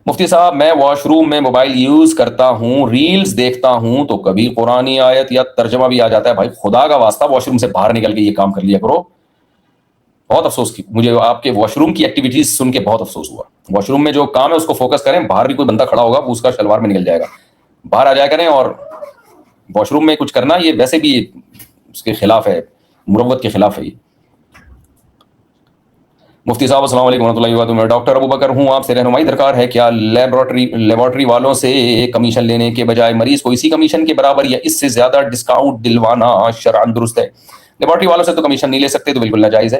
مفتی صاحب میں wash room میں موبائل یوز کرتا ہوں، ریلز دیکھتا ہوں تو کبھی قرآنی آیت یا ترجمہ بھی آ جاتا ہے. بھائی خدا کا واسطہ واش روم سے باہر نکل کے یہ کام کر لیا کرو. بہت افسوس کی مجھے آپ کے واش روم کی ایکٹیویٹیز سن کے بہت افسوس ہوا. واش روم میں جو کام ہے اس کو فوکس کریں. باہر بھی کوئی بندہ کھڑا ہوگا وہ اس کا شلوار میں نکل جائے گا. باہر آ جایا کریں. اور واش روم میں کچھ کرنا یہ ویسے بھی اس کے خلاف ہے، مروت کے خلاف ہے. یہ مفتی صاحب السلام علیکم ورحمۃ اللہ وبرکاتہ. میں ڈاکٹر ابو بکر ہوں، آپ سے رہنمائی درکار ہے. کیا لیبارٹری والوں سے کمیشن لینے کے بجائے مریض کو اسی کمیشن کے برابر یا اس سے زیادہ ڈسکاؤنٹ دلوانا شرعاً درست ہے؟ لیبارٹری والوں سے تو کمیشن نہیں لے سکتے، تو بالکل ناجائز ہے.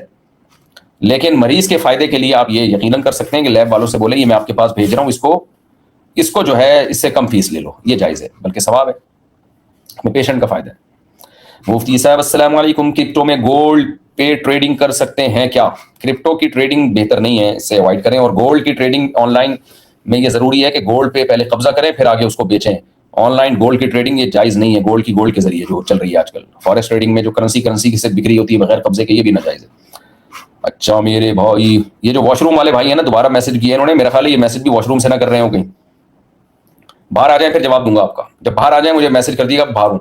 لیکن مریض کے فائدے کے لیے آپ یہ یقیناً کر سکتے ہیں کہ لیب والوں سے بولیں یہ میں آپ کے پاس بھیج رہا ہوں، اس کو جو ہے اس سے کم فیس لے لو. یہ جائز ہے، بلکہ ثواب ہے، پیشنٹ کا فائدہ ہے. مفتی صاحب السلام علیکم، کرپٹو میں گولڈ پہ ٹریڈنگ کر سکتے ہیں کیا؟ کرپٹو کی ٹریڈنگ بہتر نہیں ہے، اس سے اوائڈ کریں. اور گولڈ کی ٹریڈنگ آن لائن میں یہ ضروری ہے کہ گولڈ پہ پہلے قبضہ کریں پھر آگے اس کو بیچیں. آن لائن گولڈ کی ٹریڈنگ یہ جائز نہیں ہے. گولڈ کے ذریعے جو چل رہی ہے آج کل فارسٹ ٹریڈنگ میں جو کرنسی کی سے بکری ہوتی ہے بغیر قبضے کے، یہ بھی ناجائز ہے. اچھا میرے بھائی، یہ جو واش روم والے بھائی ہیں نا، دوبارہ میسج کیے انہوں نے، میرا خیال ہے یہ میسج بھی واش روم سے نہ کر رہے ہوں. کہیں باہر آ جائیں پھر جواب دوں گا آپ کا. جب باہر آ جائیں مجھے میسج کر دیے گا باہر ہوں.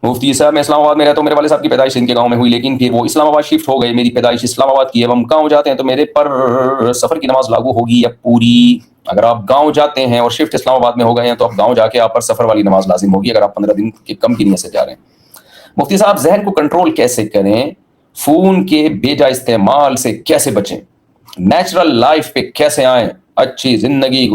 مفتی صاحب میں اسلام آباد میں رہتا ہوں. میرے والد صاحب کی پیدائش ان کے گاؤں میں ہوئی، لیکن پھر وہ اسلام آباد شفٹ ہو گئے. میری پیدائش اسلام آباد کی ہے. اب ہم گاؤں جاتے ہیں تو میرے پر سفر کی نماز لاگو ہوگی یا پوری؟ اگر آپ گاؤں جاتے ہیں اور شفٹ اسلام آباد میں ہو گئے ہیں تو آپ گاؤں جا کے آپ پر سفر والی نماز لازم ہوگی، اگر آپ 15 دن کے کم کی نیت سے جا رہے ہیں. مفتی صاحب ذہن کو کنٹرول کیسے کریں؟ فون کے بے جا استعمال سے کیسے بچیں؟ نیچرل لائف پہ کیسے آئیں؟ اچھی زندگی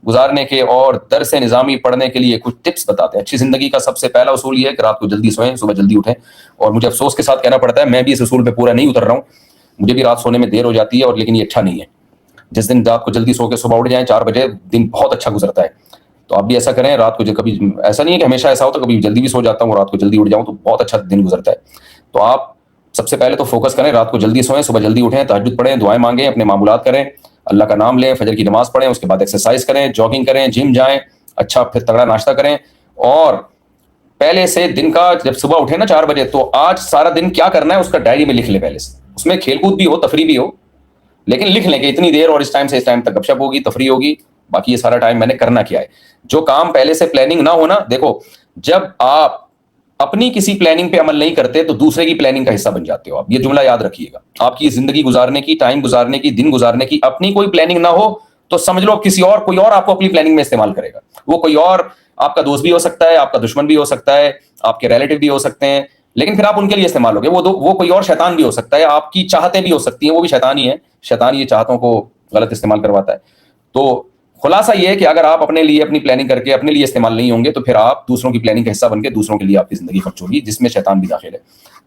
گزارنے کے اور درس نظامی پڑھنے کے لیے کچھ ٹپس بتاتے ہیں. اچھی زندگی کا سب سے پہلا اصول یہ ہے کہ رات کو جلدی سوئیں، صبح جلدی اٹھیں. اور مجھے افسوس کے ساتھ کہنا پڑتا ہے میں بھی اس اصول پہ پورا نہیں اتر رہا ہوں. مجھے بھی رات سونے میں دیر ہو جاتی ہے، اور لیکن یہ اچھا نہیں ہے. جس دن رات کو جلدی سو کے صبح اٹھ جائیں 4 بجے، دن بہت اچھا گزرتا ہے. تو آپ بھی ایسا کریں. رات کو کبھی ایسا نہیں ہے کہ ہمیشہ ایسا ہوتا، کبھی جلدی بھی سو جاتا ہوں، رات کو جلدی اٹھ جاؤں تو بہت اچھا دن گزرتا ہے. تو آپ سب سے پہلے تو فوکس کریں، رات کو جلدی سوئیں، صبح جلدی اٹھیں، تہجد پڑھیں، دعائیں مانگیں، اپنے معمولات کریں، اللہ کا نام لیں، فجر کی نماز پڑھیں، اس کے بعد ایکسرسائز کریں، جاگنگ کریں، جم جائیں، اچھا پھر تگڑا ناشتہ کریں. اور پہلے سے دن کا جب صبح اٹھیں نا 4 بجے، تو آج سارا دن کیا کرنا ہے اس کا ڈائری میں لکھ لیں پہلے سے. اس میں کھیل کود بھی ہو، تفریح بھی ہو، لیکن لکھ لیں کہ اتنی دیر اور اس ٹائم سے اس ٹائم تک گپ شپ ہوگی، تفریح ہوگی، باقی یہ سارا ٹائم میں نے کرنا کیا ہے. جو کام پہلے سے پلاننگ نہ ہونا، دیکھو جب آپ اپنی کسی پلاننگ پہ عمل نہیں کرتے تو دوسرے کی پلاننگ کا حصہ بن جاتے ہو. آپ یہ جملہ یاد رکھیے گا. آپ کی زندگی گزارنے کی، ٹائم گزارنے کی، دن گزارنے کی اپنی کوئی پلاننگ نہ ہو تو سمجھ لو کوئی اور آپ کو اپنی پلاننگ میں استعمال کرے گا. وہ کوئی اور آپ کا دوست بھی ہو سکتا ہے، آپ کا دشمن بھی ہو سکتا ہے، آپ کے ریلیٹو بھی ہو سکتے ہیں، لیکن پھر آپ ان کے لیے استعمال ہوگے. وہ کوئی اور شیطان بھی ہو سکتا ہے. آپ کی چاہتیں بھی ہو سکتی ہیں، وہ بھی شیطان ہی ہے. شیطان یہ چاہتوں کو غلط استعمال کرواتا ہے. تو خلاصہ یہ ہے کہ اگر آپ اپنے لیے اپنی پلاننگ کر کے اپنے لیے استعمال نہیں ہوں گے تو پھر آپ دوسروں کی پلاننگ کا حصہ بن کے دوسروں کے لیے آپ کی زندگی خرچ ہوگی، جس میں شیطان بھی داخل ہے،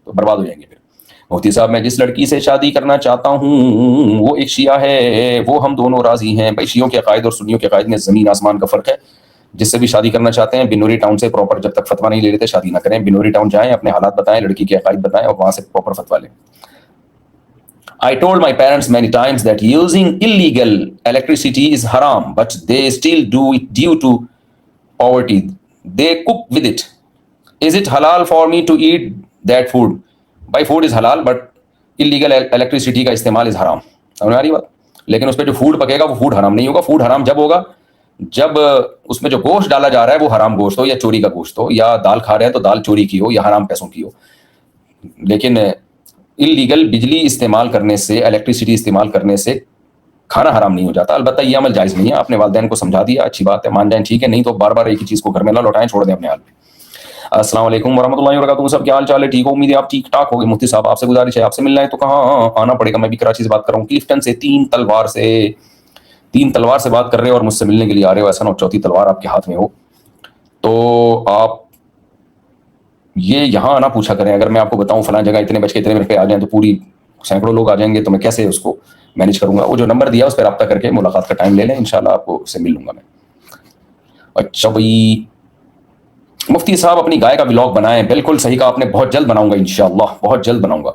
تو برباد ہو جائیں گے. پھر مفتی صاحب میں جس لڑکی سے شادی کرنا چاہتا ہوں وہ ایک شیعہ ہے، وہ ہم دونوں راضی ہیں. بھائی شیعوں کے عقائد اور سنیوں کے عقائد میں زمین آسمان کا فرق ہے. جس سے بھی شادی کرنا چاہتے ہیں بنوری ٹاؤن سے پراپر جب تک فتویٰ نہیں لے لیتے شادی نہ کریں. بنوری ٹاؤن جائیں، اپنے حالات بتائیں، لڑکی کے عقائد بتائیں اور وہاں سے پراپر فتویٰ لیں. I told my parents many times that using illegal electricity is haram, but they still do it due to poverty. They cook with it. Is it halal for me to eat that food? By food is halal, but illegal electricity کا استعمال is haram. سمجھ آ رہی بات؟ لیکن اس پہ جو food پکے گا وہ فوڈ حرام نہیں ہوگا. فوڈ حرام جب ہوگا جب اس میں جو گوشت ڈالا جا رہا ہے وہ حرام گوشت ہو، یا چوری کا گوشت ہو، یا دال کھا رہے ہیں تو دال چوری کی ہو یا حرام پیسوں کی ہو. لیکن اللیگل بجلی استعمال کرنے سے، الیکٹریسٹی استعمال کرنے سے کھانا حرام نہیں ہو جاتا. البتہ یہ عمل جائز نہیں ہے. آپ نے والدین کو سمجھا دیا، اچھی بات ہے، مان جائیں ٹھیک ہے، نہیں تو بار بار ایک ہی چیز کو گھر میں نہ لوٹائیں، چھوڑ دیں اپنے حال پہ. السلام علیکم ورحمۃ اللہ وبرکاتہ. سب کیا حال چال ہے؟ ٹھیک ہو؟ امید ہے آپ ٹھیک ٹھاک ہوگے. مفتی صاحب آپ سے گزارش ہے، آپ سے ملنا ہے تو کہاں آنا پڑے گا؟ میں بھی کراچی سے بات کر رہا ہوں، کلفٹن سے. 3 تلوار سے بات کر رہے ہو اور مجھ سے ملنے کے لیے آ رہے ہو. ایسا نہ ہو 4تھی تلوار آپ کے ہاتھ میں ہو. تو آپ یہ یہاں نہ پوچھا کریں. اگر میں آپ کو بتاؤں فلاں جگہ اتنے بج کے اتنے منٹ پہ آ جائیں تو پوری سینکڑوں لوگ آ جائیں گے، تو میں کیسے اس کو مینیج کروں گا؟ وہ جو نمبر دیا اس پہ رابطہ کر کے ملاقات کا ٹائم لے لیں، انشاءاللہ آپ کو اس سے مل لوں گا میں. اچھا بھائی مفتی صاحب اپنی گائے کا ولاگ بنائیں. بالکل صحیح کہا آپ نے، بہت جلد بناؤں گا انشاءاللہ، بہت جلد بناؤں گا.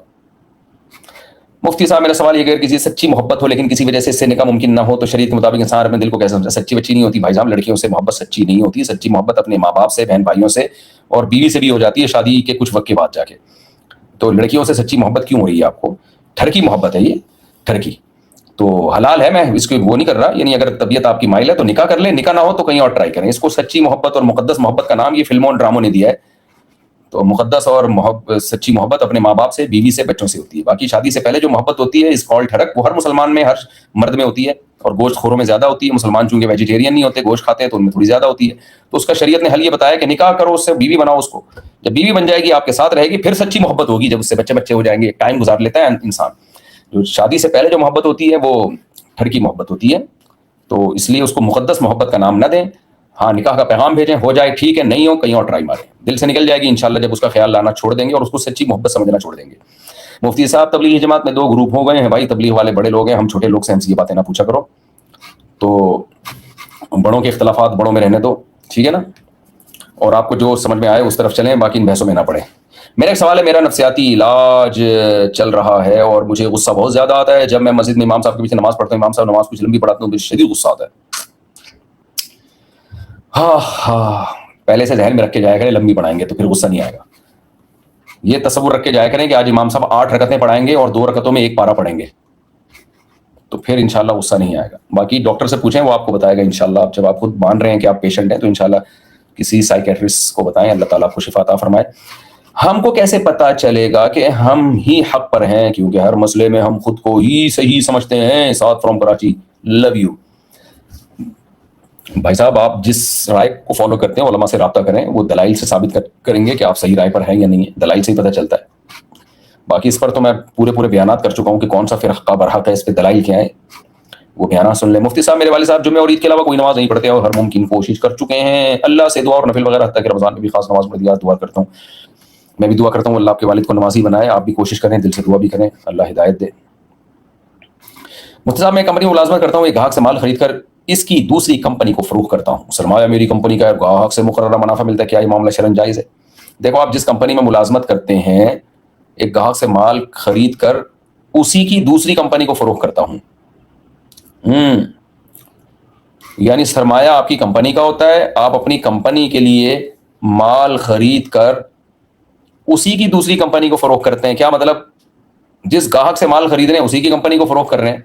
مفتی صاحب میرا سوال یہ کہ اگر کسی سچی محبت ہو لیکن کسی وجہ سے اس سے نکاح ممکن نہ ہو تو شریعت کے مطابق انسان اپنے دل کو کیسے سمجھے؟ سچی بچی نہیں ہوتی بھائی صاحب، لڑکیوں سے محبت سچی نہیں ہوتی. سچی محبت اپنے ماں باپ سے، بہن بھائیوں سے اور بیوی سے بھی ہو جاتی ہے شادی کے کچھ وقت کے بعد جا کے. تو لڑکیوں سے سچی محبت کیوں ہو رہی ہے آپ کو؟ ٹھرکی محبت ہے یہ، ٹھرکی. تو حلال ہے, میں اس کو وہ نہیں کر رہا, یعنی اگر طبیعت آپ کی مائل ہے تو نکاح کر لیں, نکاح نہ ہو تو کہیں اور ٹرائی کریں. اس کو سچی محبت اور مقدس محبت کا نام یہ فلموں اور ڈراموں نے دیا ہے. تو مقدس اور سچی محبت اپنے ماں باپ سے, بیوی سے, بچوں سے ہوتی ہے. باقی شادی سے پہلے جو محبت ہوتی ہے اس کال ٹھڑک, وہ ہر مسلمان میں, ہر مرد میں ہوتی ہے, اور گوشت خوروں میں زیادہ ہوتی ہے. مسلمان چونکہ ویجیٹیرین نہیں ہوتے, گوشت کھاتے ہیں, تو ان میں تھوڑی زیادہ ہوتی ہے. تو اس کا شریعت نے حل یہ بتایا کہ نکاح کرو, اس سے بیوی بناؤ اس کو. جب بیوی بن جائے گی, آپ کے ساتھ رہے گی, پھر سچی محبت ہوگی. جب اس سے بچے ہو جائیں گے, ٹائم گزار لیتا ہے انسان. جو شادی سے پہلے جو محبت ہوتی ہے وہ ٹھڑکی محبت ہوتی ہے. تو اس لیے اس کو مقدس محبت کا نام نہ دیں. ہاں, نکاح کا پیغام بھیجیں, ہو جائے ٹھیک ہے, نہیں ہو کہیں اور ٹرائی ماریں, دل سے نکل جائے گی انشاءاللہ جب اس کا خیال لانا چھوڑ دیں گے اور اس کو سچی محبت سمجھنا چھوڑ دیں گے. مفتی صاحب, تبلیغی جماعت میں 2 گروپ ہو گئے ہیں بھائی. تبلیغ والے بڑے لوگ ہیں, ہم چھوٹے لوگ سے ہم سے یہ باتیں نہ پوچھا کرو. تو بڑوں کے اختلافات بڑوں میں رہنے دو, ٹھیک ہے نا, اور آپ کو جو سمجھ میں آئے اس طرف چلیں, باقی ان بحثوں میں نہ پڑیں. میرا ایک سوال ہے, میرا نفسیاتی علاج چل رہا ہے اور مجھے غصہ بہت زیادہ آتا ہے. جب میں مسجد میں امام صاحب کے پیچھے نماز پڑھتا ہوں, امام صاحب نماز کچھ لمبی پڑھاتے ہیں, مجھے شدید غصہ آتا ہے. ہاں, پہلے سے ذہن میں رکھ کے جایا کریں, لمبی پڑھائیں گے تو پھر غصہ نہیں آئے گا. یہ تصور رکھ کے جایا کریں کہ آج امام صاحب 8 رکعتیں پڑھائیں گے اور 2 رکعتوں میں 1 پارہ پڑھیں گے, تو پھر انشاءاللہ غصہ نہیں آئے گا. باقی ڈاکٹر سے پوچھیں, وہ آپ کو بتائے گا انشاءاللہ. جب آپ خود مان رہے ہیں کہ آپ پیشنٹ ہیں تو انشاءاللہ کسی سائیکیٹرسٹ کو بتائیں, اللہ تعالیٰ آپ کو شفا عطا فرمائے. ہم کو کیسے پتا چلے گا کہ ہم ہی حق پر ہیں, کیونکہ ہر مسئلے میں ہم خود کو ہی صحیح سمجھتے ہیں. ساتھ فرام کراچی, لو یو. بھائی صاحب, آپ جس رائے کو فالو کرتے ہیں علماء سے رابطہ کریں, وہ دلائل سے ثابت کریں گے کہ آپ صحیح رائے پر ہیں یا نہیں ہے. دلائل سے ہی پتہ چلتا ہے. باقی اس پر تو میں پورے بیانات کر چکا ہوں کہ کون سا فرقہ برحق ہے, اس پہ دلائل کیا ہے, وہ بیانات سن لیں. مفتی صاحب, میرے والد صاحب جمعہ اور عید کے علاوہ کوئی نماز نہیں پڑھتے اور ہر ممکن کوشش کر چکے ہیں. اللہ سے دعا اور نفل وغیرہ, حتیٰ کہ رمضان میں بھی خاص نماز پڑھ دیا, دعا کرتا ہوں. میں بھی دعا کرتا ہوں اللہ آپ کے والد کو نمازی بنائے. آپ بھی کوشش کریں, دل سے دعا بھی کریں, اللہ ہدایت دے. مفتی صاحب, میں کمپنی میں ملازمت کرتا ہوں. ایک گاہک سے مال خرید کر اس کی دوسری کمپنی کو فروخت کرتا ہوں. سرمایہ میری کمپنی کا ہے, گاہک سے مقررہ منافع ملتا ہے, کیا یہ معاملہ شرعاً جائز ہے؟ دیکھو, آپ جس کمپنی میں ملازمت کرتے ہیں, ایک گاہک سے مال خرید کر اسی کی دوسری کمپنی کو فروخت کرتا ہوں. یعنی سرمایہ آپ کی کمپنی کا ہوتا ہے, آپ اپنی کمپنی کے لیے مال خرید کر اسی کی دوسری کمپنی کو فروخت کرتے ہیں. کیا مطلب؟ جس گاہک سے مال خرید رہے ہیں اسی کی کمپنی کو فروخت کر رہے ہیں.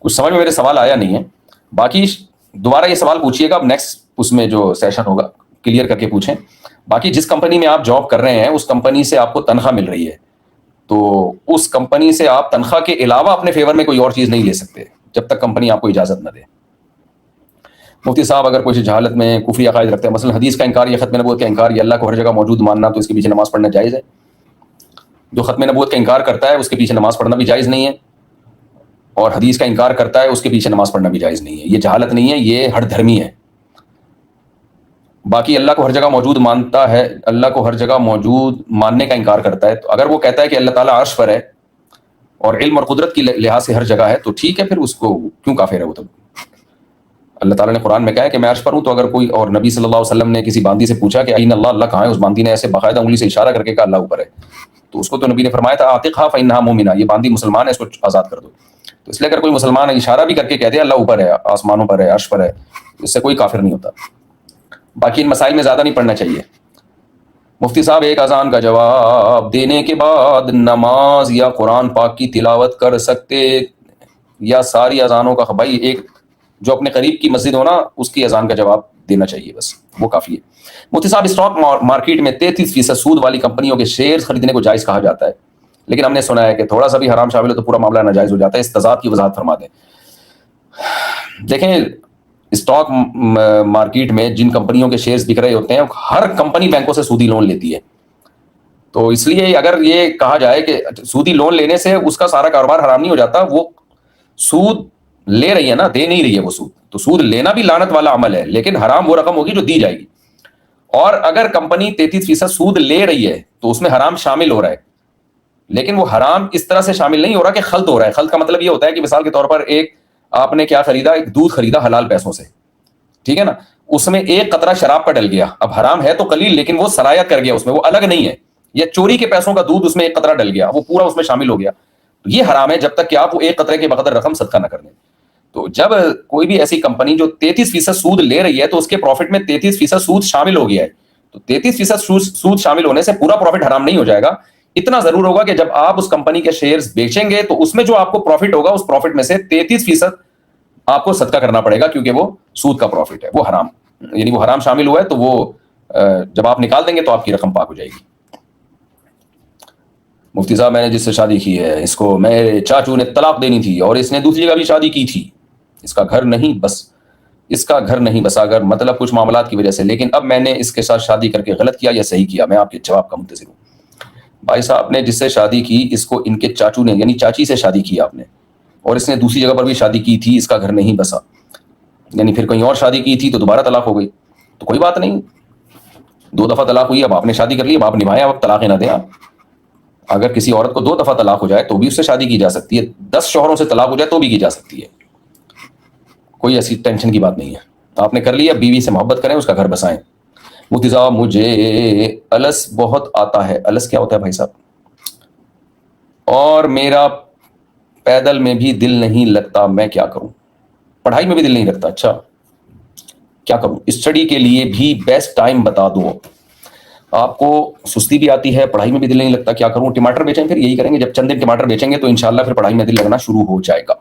کچھ سمجھ میں میرے سوال آیا نہیں ہے. باقی دوبارہ یہ سوال پوچھیے گا, اب نیکسٹ اس میں جو سیشن ہوگا کلیئر کر کے پوچھیں. باقی جس کمپنی میں آپ جاب کر رہے ہیں اس کمپنی سے آپ کو تنخواہ مل رہی ہے, تو اس کمپنی سے آپ تنخواہ کے علاوہ اپنے فیور میں کوئی اور چیز نہیں لے سکتے جب تک کمپنی آپ کو اجازت نہ دے. مفتی صاحب, اگر کوئی جہالت میں کفری عقائد رکھتے ہیں, مثلا حدیث کا انکار یا ختم نبوت کا انکار, یا اللہ کو ہر جگہ موجود ماننا, تو اس کے پیچھے نماز پڑھنا جائز ہے؟ جو ختم نبوت کا انکار کرتا ہے اس کے پیچھے نماز پڑھنا بھی جائز نہیں ہے, اور حدیث کا انکار کرتا ہے اس کے پیچھے نماز پڑھنا بھی جائز نہیں ہے. یہ جہالت نہیں ہے, یہ ہر دھرمی ہے. باقی اللہ کو ہر جگہ موجود مانتا ہے, اللہ کو ہر جگہ موجود ماننے کا انکار کرتا ہے, تو اگر وہ کہتا ہے کہ اللہ تعالیٰ عرش پر ہے اور علم اور قدرت کی لحاظ سے ہر جگہ ہے, تو ٹھیک ہے, پھر اس کو کیوں کافر ہے وہ؟ تب اللہ تعالیٰ نے قرآن میں کہا ہے کہ میں عرش پر ہوں. تو اگر کوئی, اور نبی صلی اللہ علیہ وسلم نے کسی باندی سے پوچھا کہ این اللہ, اللہ کہاں ہے, اس باندی نے ایسے باقاعدہ انگلی سے اشارہ کر کے کہا اللہ اوپر ہے, تو اس کو تو نبی نے فرمایا تھا عاتقھا فانھا مومنہ, یہ باندی مسلمان ہے, اس کو آزاد کر دو. تو اس لیے اگر کوئی مسلمان اشارہ بھی کر کے کہہ دے اللہ اوپر ہے, آسمانوں پر ہے, عرش پر ہے, تو اس سے کوئی کافر نہیں ہوتا. باقی ان مسائل میں زیادہ نہیں پڑھنا چاہیے. مفتی صاحب, ایک اذان کا جواب دینے کے بعد نماز یا قرآن پاک کی تلاوت کر سکتے, یا ساری اذانوں کا؟ بھائی, ایک جو اپنے قریب کی مسجد ہو نا, اس کی اذان کا جواب دینا چاہیے, بس وہ کافی ہے. مفتی صاحب, اسٹاک مارکیٹ میں 33% سود والی کمپنیوں کے شیئرز خریدنے کو جائز کہا جاتا ہے, لیکن ہم نے سنا ہے کہ تھوڑا سا بھی حرام شامل ہو تو پورا معاملہ ناجائز ہو جاتا ہے. اس تضاد کی وضاحت فرما دیں. دیکھیں, اسٹاک مارکیٹ میں جن کمپنیوں کے شیئرز بک رہے ہوتے ہیں, ہر کمپنی بینکوں سے سودی لون لیتی ہے. تو اس لیے اگر یہ کہا جائے کہ سودی لون لینے سے اس کا سارا کاروبار حرام نہیں ہو جاتا, وہ سود لے رہی ہے نا, دے نہیں رہی ہے وہ سود. تو سود لینا بھی لعنت والا عمل ہے, لیکن حرام وہ رقم ہوگی جو دی جائے گی. اور اگر کمپنی 33% سود لے رہی ہے تو اس میں حرام شامل ہو رہا ہے, لیکن وہ حرام اس طرح سے شامل نہیں ہو رہا کہ خلط ہو رہا ہے. خلط کا مطلب یہ ہوتا ہے کہ مثال کے طور پر ایک آپ نے کیا خریدا, ایک دودھ خریدا حلال پیسوں سے, ٹھیک ہے نا, اس میں ایک قطرہ شراب کا ڈل گیا. اب حرام ہے تو قلیل, لیکن وہ سرایت کر گیا اس میں, وہ الگ نہیں ہے. یا چوری کے پیسوں کا دودھ, اس میں ایک قطرہ ڈل گیا, وہ پورا اس میں شامل ہو گیا, تو یہ حرام ہے جب تک کہ آپ وہ ایک قطرے کے بقدر رقم صدقہ نہ کر دیں. تو جب کوئی بھی ایسی کمپنی جو 33% سود لے رہی ہے تو اس کے پروفٹ میں 33% سود شامل ہو گیا ہے, تو 33% سود شامل ہونے سے پورا پروفٹ حرام نہیں ہو جائے گا. اتنا ضرور ہوگا کہ جب آپ اس کمپنی کے شیئرز بیچیں گے تو اس میں جو آپ کو پروفٹ ہوگا اس پروفٹ میں سے 33% آپ کو صدقہ کرنا پڑے گا، کیونکہ وہ سود کا پروفٹ ہے، وہ حرام، یعنی وہ حرام شامل ہوا ہے، تو وہ جب آپ نکال دیں گے تو آپ کی رقم پاک ہو جائے گی۔ مفتی صاحب میں نے جس سے شادی کی ہے اس کو میرے چاچو نے طلاق دینی تھی اور اس نے دوسری جگہ بھی شادی کی تھی، اس کا گھر نہیں بسا، اگر مطلب کچھ معاملات کی وجہ سے، لیکن اب میں نے اس کے ساتھ شادی کر کے غلط کیا یا صحیح کیا؟ میں آپ کے جواب کا منتظر ہوں۔ بھائی صاحب نے جس سے شادی کی اس کو ان کے چاچو نے یعنی چاچی سے شادی کی آپ نے، اور اس نے دوسری جگہ پر بھی شادی کی تھی، اس کا گھر نہیں بسا، یعنی پھر کہیں اور شادی کی تھی تو دوبارہ طلاق ہو گئی، تو کوئی بات نہیں، 2 دفعہ طلاق ہوئی، اب آپ نے شادی کر لی، اب آپ نبھائیں، اب طلاقیں نہ دیں آپ۔ اگر کسی عورت کو 2 دفعہ طلاق ہو جائے تو بھی اس سے شادی کی جا سکتی ہے، 10 شوہروں سے طلاق ہو جائے تو بھی کی جا سکتی ہے، کوئی ایسی ٹینشن کی بات نہیں ہے۔ آپ نے کر لی، اب بیوی سے محبت کریں، اس کا گھر بسائیں۔ مفتی صاحب مجھے الس بہت آتا ہے، الس کیا ہوتا ہے بھائی صاحب؟ اور میرا پیدل میں بھی دل نہیں لگتا، میں کیا کروں؟ پڑھائی میں بھی دل نہیں لگتا، اچھا کیا کروں؟ اسٹڈی کے لیے بھی بیسٹ ٹائم بتا دو۔ آپ کو سستی بھی آتی ہے، پڑھائی میں بھی دل نہیں لگتا، کیا کروں؟ ٹماٹر بیچیں، پھر یہی کریں گے، جب چند دن ٹماٹر بیچیں گے تو انشاءاللہ پھر پڑھائی میں دل لگنا شروع ہو جائے گا۔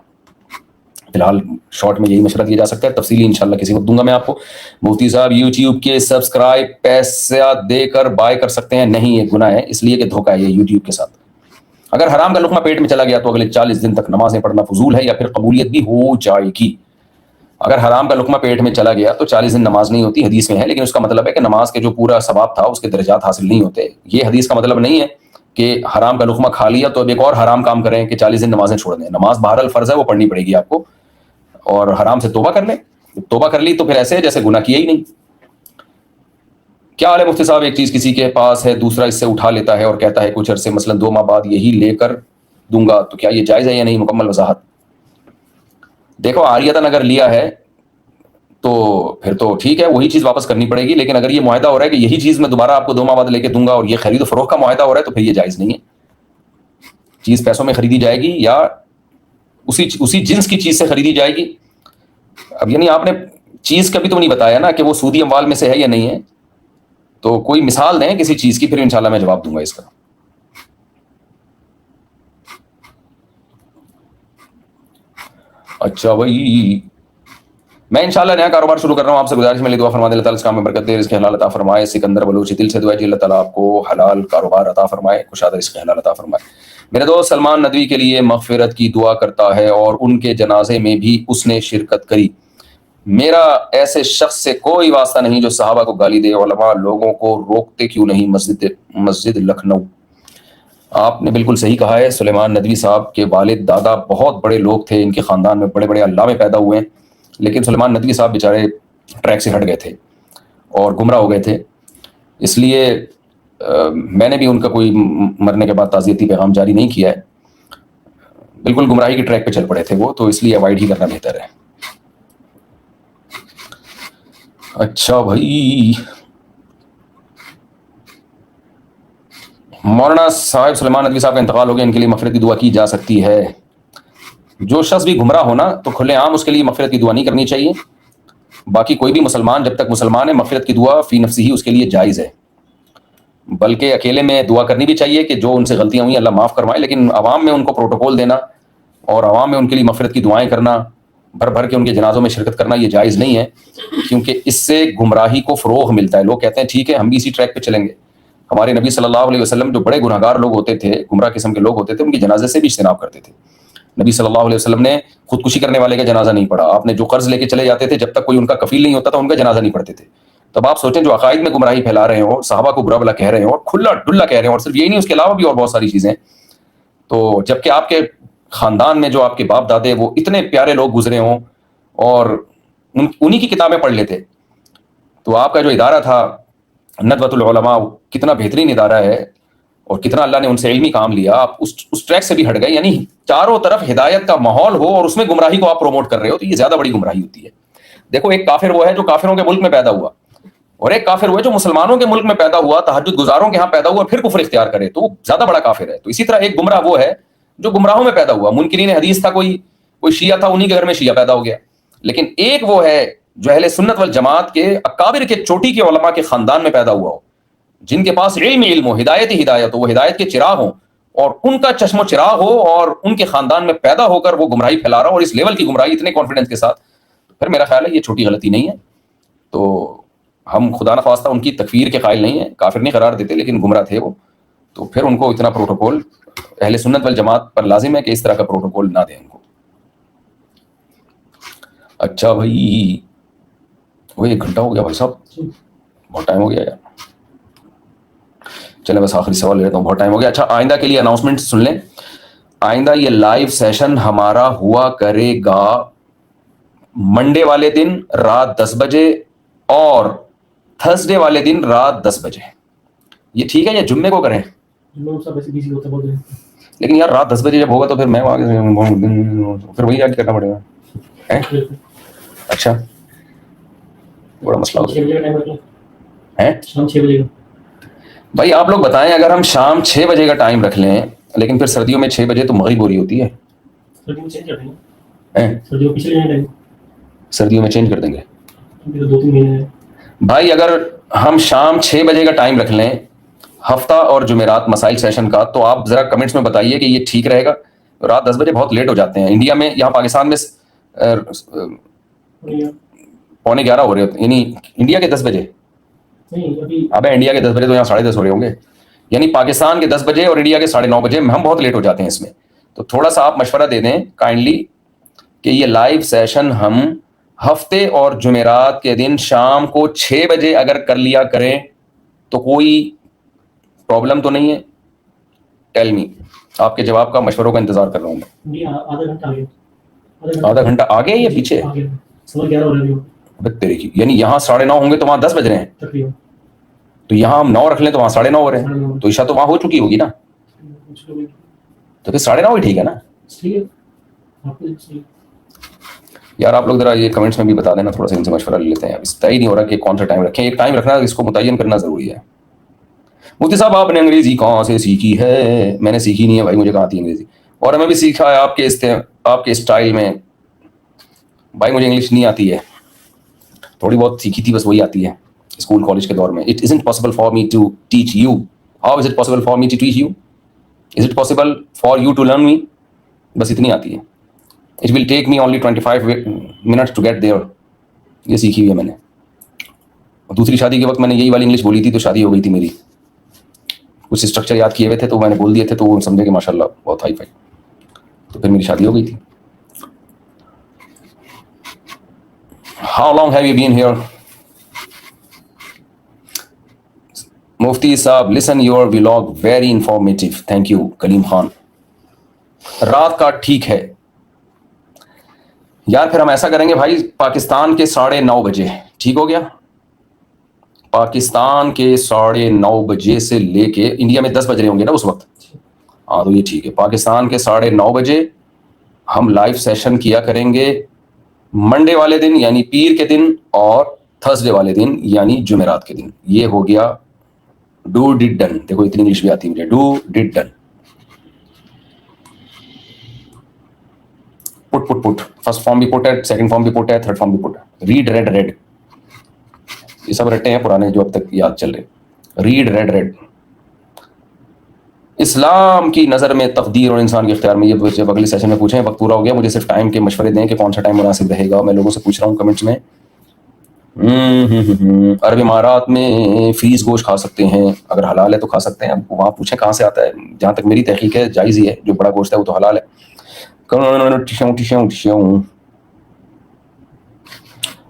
فی الحال شارٹ میں یہی مشورہ دیا جا سکتا ہے، تفصیلی انشاءاللہ کسی وقت دوں گا میں آپ کو۔ مفتی صاحب یوٹیوب کے سبسکرائب پیسہ دے کر بائے کر سکتے ہیں؟ نہیں، یہ گناہ ہے، اس لیے کہ دھوکہ ہے یہ یوٹیوب کے ساتھ۔ اگر حرام کا لقمہ پیٹ میں چلا گیا تو اگلے 40 دن تک نمازیں پڑھنا فضول ہے، یا پھر قبولیت بھی ہو جائے گی۔ اگر حرام کا لقمہ پیٹ میں چلا گیا تو 40 دن نماز نہیں ہوتی، حدیث میں ہے، لیکن اس کا مطلب ہے کہ نماز کے جو پورا ثواب تھا اس کے درجات حاصل نہیں ہوتے۔ یہ حدیث کا مطلب نہیں ہے کہ حرام کا لقمہ کھا لیا تو اب ایک اور حرام کام کریں کہ 40 دن نمازیں چھوڑ دیں۔ نماز بہرحال فرض ہے، وہ پڑھنی پڑے گی آپ کو، اور حرام سے توبہ کر لیں، توبہ کر لی تو پھر ایسے ہے جیسے گناہ کیا ہی نہیں۔ کیا حال ہے مفتی صاحب؟ ایک چیز کسی کے پاس ہے، دوسرا اس سے اٹھا لیتا ہے اور کہتا ہے کچھ عرصے مثلا 2 ماہ بعد یہی لے کر دوں گا، تو کیا یہ جائز ہے یا نہیں؟ مکمل وضاحت۔ دیکھو عاریتاً اگر لیا ہے تو پھر تو ٹھیک ہے، وہی چیز واپس کرنی پڑے گی، لیکن اگر یہ معاہدہ ہو رہا ہے کہ یہی چیز میں دوبارہ آپ کو 2 ماہ بعد لے کے دوں گا اور یہ خرید و فروخت کا معاہدہ ہو رہا ہے تو پھر یہ جائز نہیں ہے۔ چیز پیسوں میں خریدی جائے گی یا اسی جنس کی چیز سے خریدی جائے گی؟ اب یعنی آپ نے چیز کبھی تو نہیں بتایا نا کہ وہ سودی اموال میں سے ہے یا نہیں ہے، تو کوئی مثال دیں کسی چیز کی، پھر انشاءاللہ میں جواب دوں گا اس کا۔ اچھا بھائی، میں انشاءاللہ نیا کاروبار شروع کر رہا ہوں، آپ سے گزارش میں دعا فرما دیں، اللہ تعالیٰ اس کام میں برکت دے، رزق حلال عطا فرمائے۔ سکندر بلوچی دل سے دعا جی اللہ تعالیٰ آپ کو حلال کاروبار عطا فرمائے، کشادہ رزق حلال عطا فرمائے۔ میرے دوست سلمان ندوی کے لیے مغفرت کی دعا کرتا ہے اور ان کے جنازے میں بھی اس نے شرکت کری۔ میرا ایسے شخص سے کوئی واسطہ نہیں جو صحابہ کو گالی دے، علماء لوگوں کو روکتے کیوں نہیں؟ مسجد لکھنؤ۔ آپ نے بالکل صحیح کہا ہے، سلیمان ندوی صاحب کے والد دادا بہت بڑے لوگ تھے، ان کے خاندان میں بڑے بڑے علامے پیدا ہوئے ہیں، لیکن سلیمان ندوی صاحب بیچارے ٹریک سے ہٹ گئے تھے اور گمراہ ہو گئے تھے، اس لیے میں نے بھی ان کا کوئی مرنے کے بعد تعزیتی پیغام جاری نہیں کیا ہے، بالکل گمراہی کے ٹریک پہ چل پڑے تھے وہ، تو اس لیے اوائڈ ہی کرنا بہتر ہے۔ اچھا بھائی، مولانا صاحب سلیمان ندوی صاحب کا انتقال ہو گیا، ان کے لیے مغفرت کی دعا کی جا سکتی ہے؟ جو شخص بھی گمراہ ہونا تو کھلے عام اس کے لیے مغفرت کی دعا نہیں کرنی چاہیے، باقی کوئی بھی مسلمان جب تک مسلمان ہے مغفرت کی دعا فی نفسی ہی اس کے لیے جائز ہے، بلکہ اکیلے میں دعا کرنی بھی چاہیے کہ جو ان سے غلطیاں ہوئی اللہ معاف کروائے، لیکن عوام میں ان کو پروٹوکول دینا اور عوام میں ان کے لیے مغفرت کی دعائیں کرنا، بھر بھر کے ان کے جنازوں میں شرکت کرنا، یہ جائز نہیں ہے، کیونکہ اس سے گمراہی کو فروغ ملتا ہے۔ لوگ کہتے ہیں ٹھیک ہے ہم بھی اسی ٹریک پہ چلیں گے۔ ہمارے نبی صلی اللہ علیہ وسلم جو بڑے گناہ گار لوگ ہوتے تھے، گمراہ قسم کے لوگ ہوتے تھے، ان کے جنازے سے بھی اجتناب کرتے تھے۔ نبی صلی اللہ علیہ وسلم نے خودکشی کرنے والے کا جنازہ نہیں پڑھا، آپ نے جو قرض لے کے چلے جاتے تھے جب تک کوئی ان کا کفیل نہیں ہوتا تھا ان کا جنازہ نہیں پڑھتے تھے۔ تب آپ سوچیں جو عقائد میں گمراہی پھیلا رہے ہوں، صحابہ کو برا بلا کہہ رہے ہوں اور کھلا ڈلا کہہ رہے ہوں، اور صرف یہی نہیں اس کے علاوہ بھی اور بہت ساری چیزیں، تو جبکہ آپ کے خاندان میں جو آپ کے باپ دادے وہ اتنے پیارے لوگ گزرے ہوں اور انہی کی کتابیں پڑھ لیتے، تو آپ کا جو ادارہ تھا ندوۃ العلماء کتنا بہترین ادارہ ہے اور کتنا اللہ نے ان سے علمی کام لیا، آپ اس ٹریک سے بھی ہٹ گئے، یعنی چاروں طرف ہدایت کا ماحول ہو اور اس میں گمراہی کو آپ پروموٹ کر رہے ہو، تو یہ زیادہ بڑی گمراہی ہوتی ہے۔ دیکھو ایک کافر وہ ہے جو کافروں کے ملک میں پیدا ہوا، اور ایک کافر وہ ہے جو مسلمانوں کے ملک میں پیدا ہوا، تہجد گزاروں کے ہاں پیدا ہوا پھر کفر اختیار کرے، تو وہ زیادہ بڑا کافر ہے۔ تو اسی طرح ایک گمراہ وہ ہے جو گمراہوں میں پیدا ہوا، منکرین حدیث تھا، کوئی شیعہ تھا، انہی کے گھر میں شیعہ پیدا ہو گیا، لیکن ایک وہ ہے جو اہل سنت والجماعت کے اکابر کے چوٹی کے علماء کے خاندان میں پیدا ہوا ہو، جن کے پاس علم ہو، ہدایت ہی ہدایت ہو، وہ ہدایت کے چراغ ہوں اور ان کا چشم و چراغ ہو اور ان کے خاندان میں پیدا ہو کر وہ گمراہی پھیلا رہا ہو اور اس لیول کی گمراہی اتنے کانفیڈنس کے ساتھ، پھر میرا خیال ہے یہ چھوٹی غلطی نہیں ہے. تو ہم خدا نخواستہ ان کی تکفیر کے قائل نہیں ہیں، کافر نہیں قرار دیتے، لیکن گمراہ تھے وہ، تو پھر ان کو اتنا پروٹوکول اہل سنت والجماعت پر لازم ہے کہ اس طرح کا پروٹوکول نہ دیں ان کو. اچھا بھائی، وہ 1 گھنٹہ ہو گیا بھائی صاحب، بہت ٹائم ہو گیا یار. چلیں بس آخری سوال لے لیتا ہوں، بہت ٹائم ہو گیا. اچھا، آئندہ کے لیے اناؤنسمنٹ سن لیں. آئندہ یہ لائیو سیشن ہمارا ہوا کرے گا منڈے والے دن رات 10 بجے اور تھرسڈے والے دن رات 10 بجے. یہ ٹھیک ہے یا جمعے کو کریں؟ لیکن یار رات 10 بجے جب ہوگا تو پھر میں پھر وہی یاد کرنا پڑے گا. اچھا، بڑا مسئلہ ہے. بھائی آپ لوگ بتائیں، اگر ہم شام 6 بجے کا ٹائم رکھ لیں، لیکن پھر سردیوں میں 6 بجے تو مغرب ہو رہی ہوتی ہے. سردیوں میں چینج کر دیں گے. بھائی اگر ہم شام 6 بجے کا ٹائم رکھ لیں ہفتہ اور جمعرات مسائل سیشن کا، تو آپ ذرا کمنٹس میں بتائیے کہ یہ ٹھیک رہے گا. رات 10 بجے بہت لیٹ ہو جاتے ہیں انڈیا میں، یہاں پاکستان میں 11:15 ہو رہے ہوتے، یعنی انڈیا کے 10 بجے. ابے انڈیا کے 10 بجے تو یہاں 10:30 ہو رہے ہوں گے، یعنی پاکستان کے 10 بجے اور انڈیا کے 9:30 بجے. ہم بہت لیٹ ہو جاتے ہیں اس میں. تو تھوڑا سا آپ مشورہ دے دیں کائنڈلی کہ یہ لائیو سیشن ہم ہفتے اور جمعرات کے دن شام کو 6 بجے اگر کر لیا کریں تو کوئی پرابلم تو نہیں ہے؟ Tell me. آپ کے جواب کا، مشوروں کا انتظار کر رہا ہوں میں. آدھا گھنٹہ آگے یا پیچھے؟ یعنی یہاں 9:30 ہوں گے تو وہاں 10 بج رہے ہیں، تو یہاں ہم 9 رکھ لیں تو وہاں 9:30 ہو رہے ہیں، تو عشاء تو وہاں ہو چکی ہوگی نا، تو پھر 9:30 ہی ٹھیک ہے نا. یار آپ لوگ ذرا یہ کمنٹس میں بھی بتا دینا، تھوڑا سا ان سے مشورہ لے لیتے ہیں. اب اس طے نہیں ہو رہا کہ کون سا ٹائم رکھیں. ایک ٹائم رکھنا، اس کو متعین کرنا ضروری ہے. مفتی صاحب آپ نے انگریزی کہاں سے سیکھی ہے؟ میں نے سیکھی نہیں ہے بھائی، مجھے کہاں آتی ہے انگریزی، اور ہمیں بھی سیکھا ہے آپ کے اسٹائل میں. بھائی مجھے انگلش نہیں آتی ہے، تھوڑی بہت سیکھی تھی بس، وہی آتی ہے اسکول کالج کے دور میں. It isn't possible for me to teach you. How is it possible for me to teach you? Is it possible for you to learn me? بس اتنی آتی ہے. It will take me only 25 minutes to get there. یہ سیکھی ہوئی ہے میں نے. دوسری شادی کے وقت میں نے یہی والی انگلش بولی تھی تو شادی ہو گئی تھی میری. کچھ اسٹرکچر یاد کیے ہوئے تھے تو میں نے بول دیے تھے تو وہ سمجھے کہ ماشاء اللہ بہت ہائی فائی، تو پھر میری شادی ہو گئی تھی. How long have you been here? مفتی صاحب listen your vlog very informative. Thank you کلیم خان. رات کا ٹھیک ہے یار، پھر ہم ایسا کریں گے بھائی، پاکستان کے 9:30 بجے ٹھیک ہو گیا. پاکستان کے 9:30 بجے سے لے کے انڈیا میں 10 بج رہے ہوں گے نا اس وقت. ہاں تو یہ ٹھیک ہے. پاکستان کے 9:30 بجے ہم لائیو سیشن کیا کریں گے منڈے والے دن یعنی پیر کے دن اور تھرسڈے والے دن یعنی جمعرات کے دن. یہ ہو گیا ڈو ڈڈ ڈن. دیکھو اتنی انگلش بھی آتی ہے مجھے. Do did done. Put first form بھی پٹ ہے، سیکنڈ فارم بھی پٹ ہے، تھرڈ فارم بھی پٹ ہے. ریڈ ریڈ ریڈ، یہ سب رٹے ہیں پرانے جو اب تک یاد چل رہے. Red red red. اسلام کی نظر میں تقدیر اور انسان کے اختیار میں، یہ جب اگلے سیشن میں پوچھیں. وقت پورا ہو گیا، مجھے صرف ٹائم کے مشورے دیں کہ کون سا ٹائم مناسب رہے گا. میں لوگوں سے پوچھ رہا ہوں کمنٹس میں. عرب امارات میں فریز گوشت کھا سکتے ہیں؟ اگر حلال ہے تو کھا سکتے ہیں. اب وہاں پوچھیں کہاں سے آتا ہے. جہاں تک میری تحقیق ہے جائز ہی ہے، جو بڑا گوشت ہے وہ تو حلال ہے.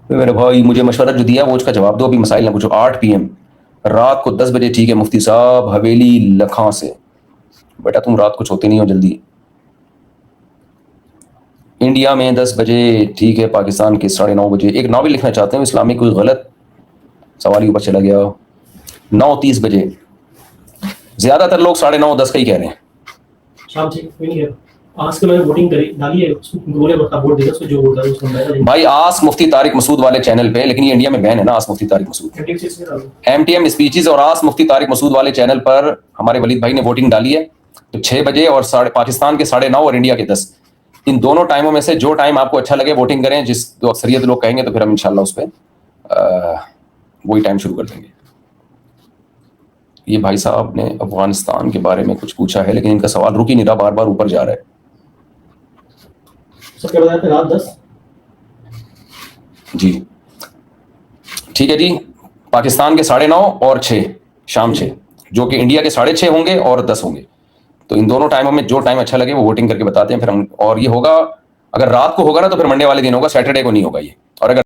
میرے بھائی مجھے مشورہ جو دیا وہ اس کا جواب دو، ابھی مسائل نہ پوچھو. 8 PM رات کو 10 بجے ٹھیک ہے مفتی صاحب، حویلی لکھاں سے. بیٹا تم رات کو سوتے نہیں ہو جلدی. انڈیا میں 10 بجے ٹھیک ہے، پاکستان کے 9:30 بجے. ایک ناول لکھنا چاہتے ہیں اسلامی، کوئی غلط سوال ہی اوپر چلا گیا. 9:30 بجے. زیادہ تر لوگ 9:30 10 کا ہی کہہ رہے ہیں. بھائی آس مفتی طارق مسعود والے چینل پہ، لیکن یہ انڈیا میں بین ہے نا آس مفتی طارق مسعود. MTM اسپیچز اور آس مفتی طارق مسعود والے چینل پر ہمارے ولید بھائی نے ووٹنگ ڈالی ہے. تو 6 بجے اور پاکستان کے 9:30 اور انڈیا کے 10، ان دونوں ٹائموں میں سے جو ٹائم آپ کو اچھا لگے ووٹنگ کریں. جس جو اکثریت لوگ کہیں گے تو پھر ہم انشاءاللہ اس پہ وہی ٹائم شروع کر دیں گے. یہ بھائی صاحب نے افغانستان کے بارے میں کچھ پوچھا ہے لیکن ان کا سوال رک ہی نہیں رہا, بار بار اوپر جا رہا ہے. سب کے بتایا تھے رات 10. جی ٹھیک ہے جی. پاکستان کے 9:30 اور 6 شام 6 جو کہ انڈیا کے 6:30 ہوں گے اور 10 ہوں گے. تو ان دونوں ٹائموں میں جو ٹائم اچھا لگے وہ ووٹنگ کر کے بتاتے ہیں پھر ہم. اور یہ ہوگا اگر رات کو ہوگا نا تو پھر منڈے والے دن ہوگا, سیٹرڈے کو نہیں ہوگا یہ. اور اگر